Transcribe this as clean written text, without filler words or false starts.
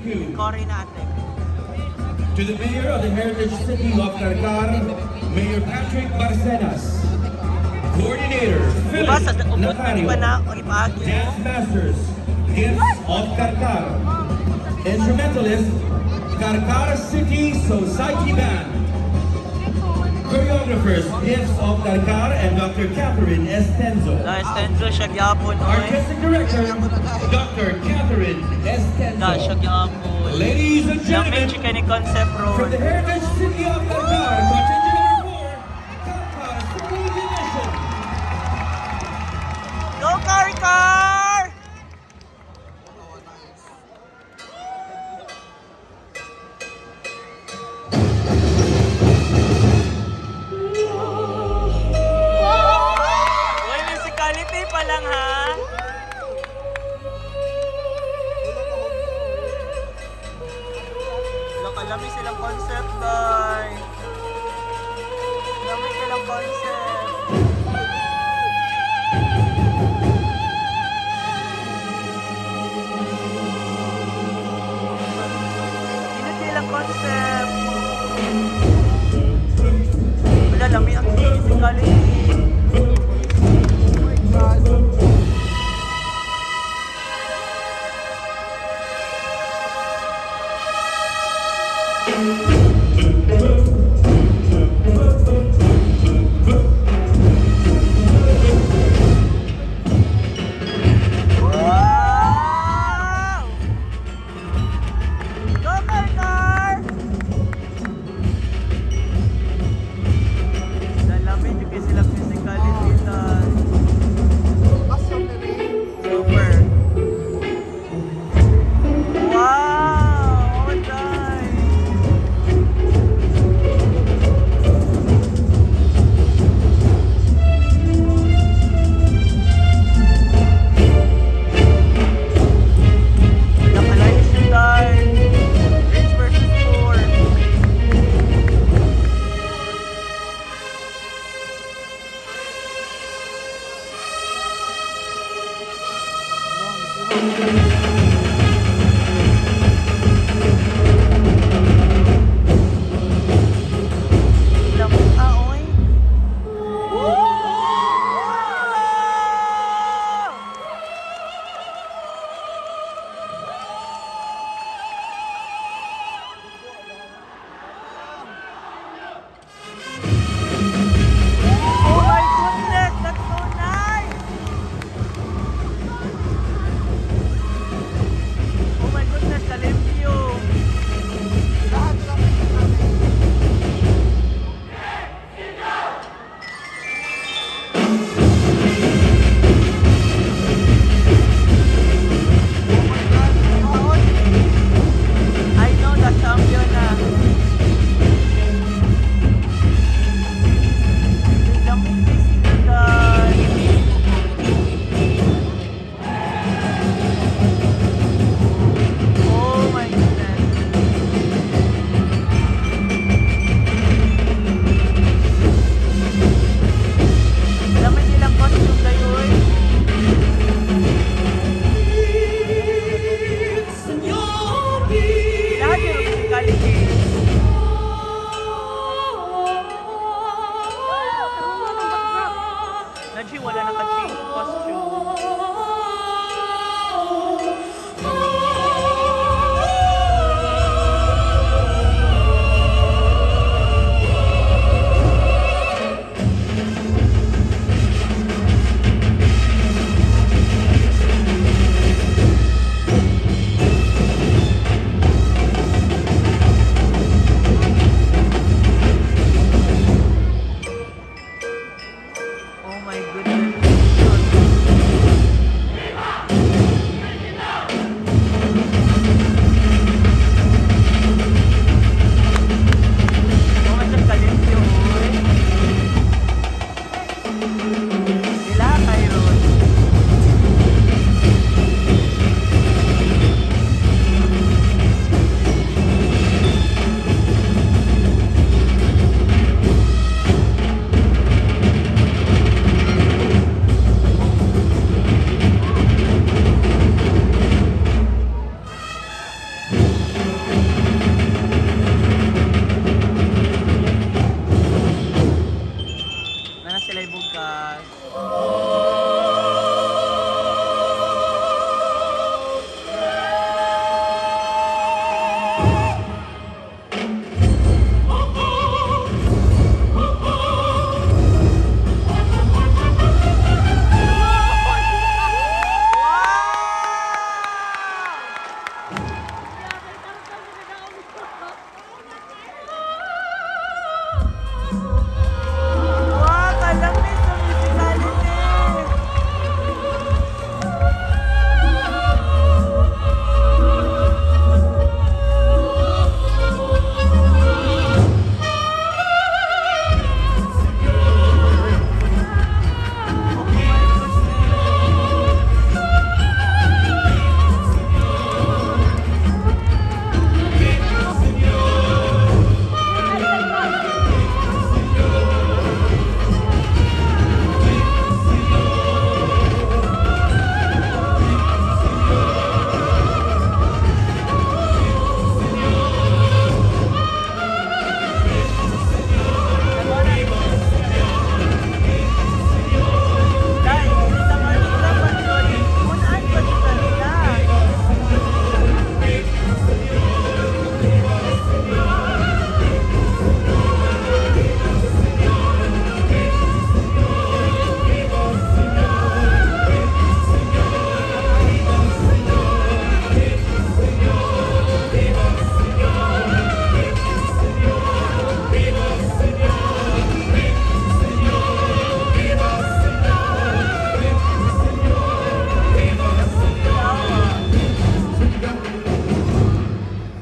Cory natin. To the Mayor of the Heritage City of Karkar, Mayor Patrick Barcenas. Coordinator, Diba Philip sa ubot na di Nacario. ba na o ipagi? Dance Masters, Gifts of Karkar. Instrumentalist, Karkar City Society Band. Choreographers, Gifts of Karkar and Dr. Catherine Estenzo. Na Estenzo siya gyapon oy. Artistic Director, Dr. Catherine Na siya Estenzo. gyapon. Ladies and Yung gentlemen, medyo ka ni Concept from Road. the Heritage City of Karkar, contingent number 4, Karkar City Division. Go Car! Uy, musicality pa lang ha. Kalami silang concept, guys. Kalami silang concept. Init silang concept. Wala, lami ang musicality. Oh my God. Wow! Go, Car! Lalamin yung kasi silang musicality na super. Wow! Oh, nice! Nakalive siya, guys. Rich versus poor. Wow,